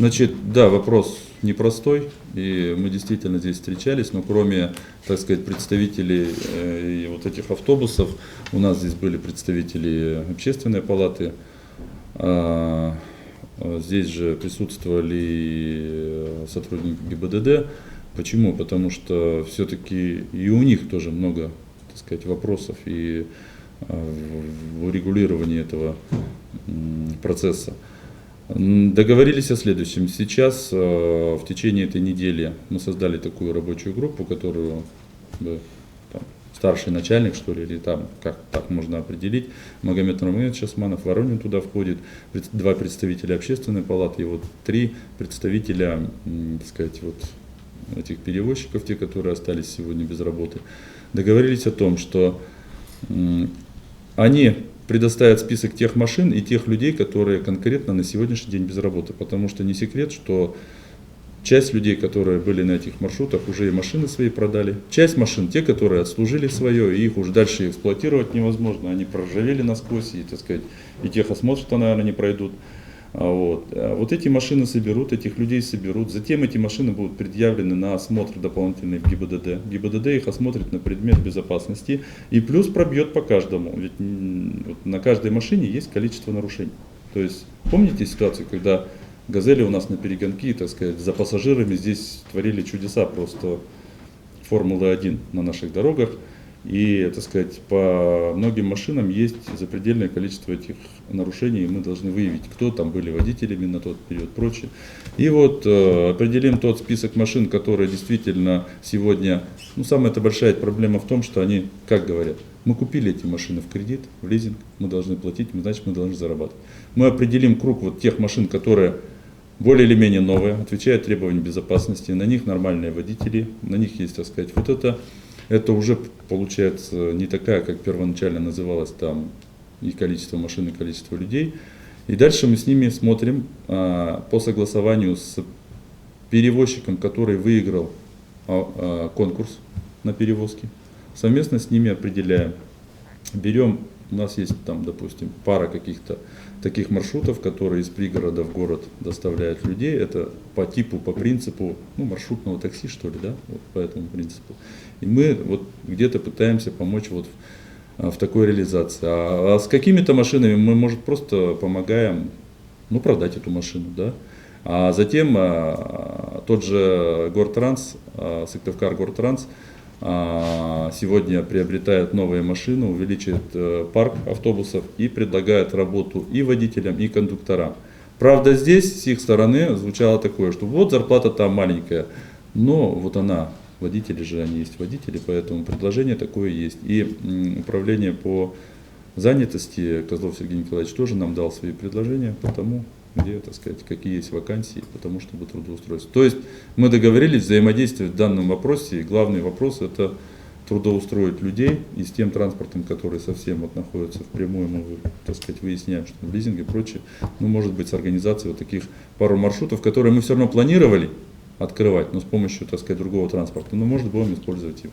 Значит, да, вопрос непростой, и мы действительно здесь встречались, но кроме, так сказать, представителей и вот этих автобусов, у нас здесь были представители общественной палаты, здесь же присутствовали и сотрудники ГИБДД. Почему? Потому что все-таки и у них тоже много, так сказать, вопросов и в урегулировании этого процесса. Договорились о следующем. Сейчас в течение этой недели мы создали такую рабочую группу, которую там, старший начальник, что ли, или там, как так можно определить, Магомед Нурмагомедович Османов, Воронин туда входит, 2 представителя общественной палаты и вот 3 представителя, так сказать, вот этих перевозчиков, те, которые остались сегодня без работы. Договорились о том, что они предоставят список тех машин и тех людей, которые конкретно на сегодняшний день без работы. Потому что не секрет, что часть людей, которые были на этих маршрутах, уже и машины свои продали. Часть машин, те, которые отслужили свое, и их уже дальше эксплуатировать невозможно. Они проржавели насквозь, и, так сказать, и техосмотр-то, наверное, не пройдут. Вот эти машины соберут, этих людей соберут. Затем эти машины будут предъявлены на осмотр дополнительный в ГИБДД. ГИБДД их осмотрит на предмет безопасности и плюс пробьет по каждому. Ведь вот на каждой машине есть количество нарушений. То есть помните ситуацию, когда «Газели» у нас на перегонки, так сказать, за пассажирами здесь творили чудеса просто Формулы-1 на наших дорогах. И, так сказать, по многим машинам есть запредельное количество этих нарушений, и мы должны выявить, кто там были водителями на тот период, прочее. И вот определим тот список машин, которые действительно сегодня, самая-то большая проблема в том, что они, как говорят, мы купили эти машины в кредит, в лизинг, мы должны платить, значит мы должны зарабатывать. Мы определим круг вот тех машин, которые более или менее новые, отвечают требованиям безопасности, на них нормальные водители, на них есть, так сказать, вот это уже получается не такая, как первоначально называлось там и количество машин, и количество людей. И дальше мы с ними смотрим по согласованию с перевозчиком, который выиграл конкурс на перевозки. Совместно с ними определяем. Берем, у нас есть там, допустим, пара каких-то таких маршрутов, которые из пригорода в город доставляют людей. Это по типу, по принципу маршрутного такси, что ли, да, вот по этому принципу. И мы вот где-то пытаемся помочь вот в такой реализации. А с какими-то машинами мы, может, просто помогаем, продать эту машину, да. А затем тот же Гортранс, Сыктывкар Гортранс, сегодня приобретает новые машины, увеличивает парк автобусов и предлагает работу и водителям, и кондукторам. Правда, здесь с их стороны звучало такое, что вот зарплата там маленькая, но вот она, водители же, они есть водители, поэтому предложение такое есть. И управление по занятости, Козлов Сергей Николаевич тоже нам дал свои предложения по тому, где, так сказать, какие есть вакансии, потому чтобы трудоустройство. То есть мы договорились взаимодействовать в данном вопросе, и главный вопрос это трудоустроить людей, и с тем транспортом, который совсем вот находится впрямую, мы, так сказать, выясняем, что в лизинге и прочее, может быть, с организацией вот таких пару маршрутов, которые мы все равно планировали открывать, но с помощью, так сказать, другого транспорта, но может будем использовать его.